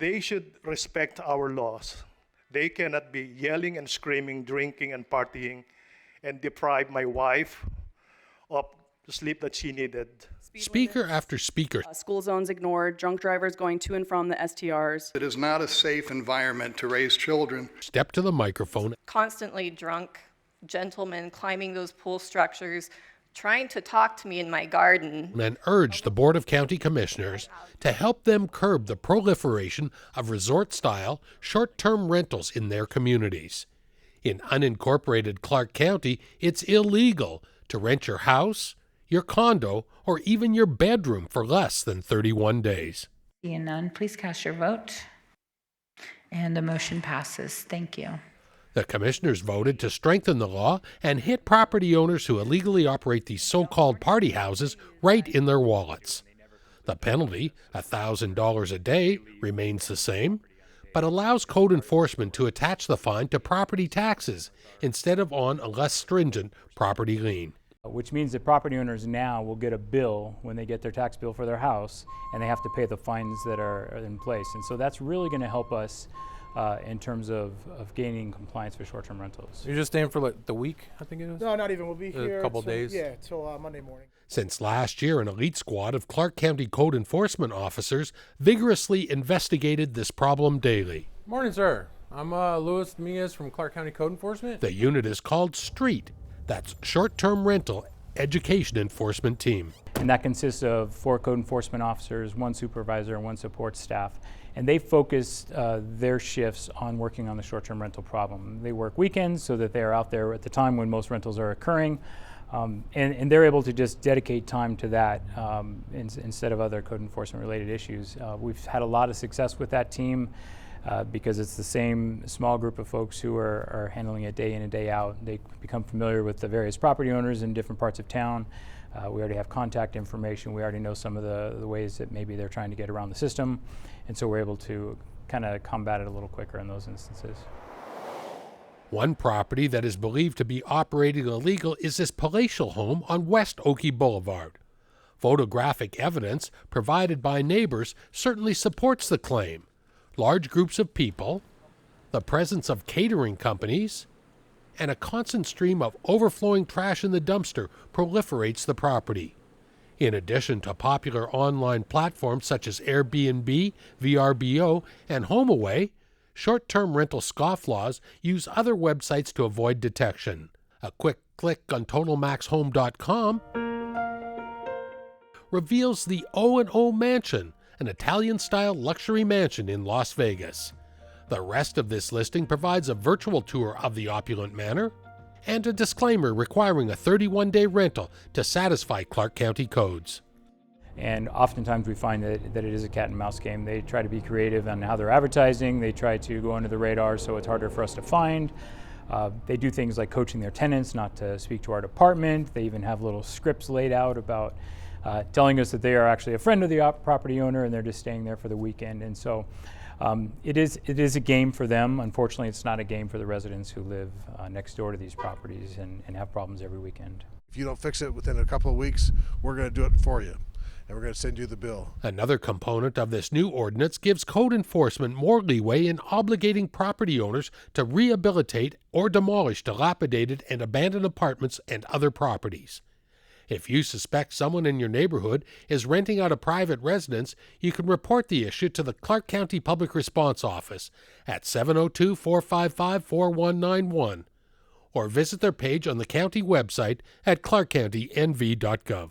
They should respect our laws. They cannot be yelling and screaming, drinking and partying, and deprive my wife of the sleep that she needed. Speaker after speaker. School zones ignored, drunk drivers going to and from the STRs. It is not a safe environment to raise children. Step to the microphone. Constantly drunk gentlemen climbing those pool structures, trying to talk to me in my garden. And urged the Board of County Commissioners to help them curb the proliferation of resort-style, short-term rentals in their communities. In unincorporated Clark County, it's illegal to rent your house, your condo, or even your bedroom for less than 31 days. Seeing none, please cast your vote. And the motion passes. Thank you. The commissioners voted to strengthen the law and hit property owners who illegally operate these so-called party houses right in their wallets. The penalty, $1,000 a day, remains the same, but allows code enforcement to attach the fine to property taxes instead of on a less stringent property lien. Which means that property owners now will get a bill when they get their tax bill for their house, and they have to pay the fines that are in place. And so that's really going to help us in terms of gaining compliance for short-term rentals. You're just staying for like the week, I think it is? No, not even. We'll be here a couple days. Yeah, till Monday morning. Since last year, an elite squad of Clark County code enforcement officers vigorously investigated this problem daily. Morning, sir. I'm Luis Dominguez from Clark County Code Enforcement. The unit is called STREET. That's Short-Term Rental Education Enforcement Team. And that consists of 4 code enforcement officers, 1 supervisor, and 1 support staff. And they focus their shifts on working on the short-term rental problem. They work weekends so that they're out there at the time when most rentals are occurring. And they're able to just dedicate time to that instead of other code enforcement related issues. We've had a lot of success with that team because it's the same small group of folks who are handling it day in and day out. They become familiar with the various property owners in different parts of town. We already have contact information. We already know some of the ways that maybe they're trying to get around the system. And so we're able to kind of combat it a little quicker in those instances. One property that is believed to be operating illegal is this palatial home on West Oakey Boulevard. Photographic evidence provided by neighbors certainly supports the claim. Large groups of people, the presence of catering companies, and a constant stream of overflowing trash in the dumpster proliferates the property. In addition to popular online platforms such as Airbnb, VRBO, and HomeAway, short-term rental scofflaws use other websites to avoid detection. A quick click on TotalMaxHome.com reveals the O&O Mansion, an Italian-style luxury mansion in Las Vegas. The rest of this listing provides a virtual tour of the opulent manor and a disclaimer requiring a 31-day rental to satisfy Clark County codes. And oftentimes we find that it is a cat and mouse game. They try to be creative on how they're advertising. They try to go under the radar so it's harder for us to find. They do things like coaching their tenants not to speak to our department. They even have little scripts laid out about telling us that they are actually a friend of the property owner and they're just staying there for the weekend. And so it is a game for them. Unfortunately, it's not a game for the residents who live next door to these properties and have problems every weekend. If you don't fix it within a couple of weeks, we're going to do it for you, and we're going to send you the bill. Another component of this new ordinance gives code enforcement more leeway in obligating property owners to rehabilitate or demolish dilapidated and abandoned apartments and other properties. If you suspect someone in your neighborhood is renting out a private residence, you can report the issue to the Clark County Public Response Office at 702-455-4191 or visit their page on the county website at clarkcountynv.gov.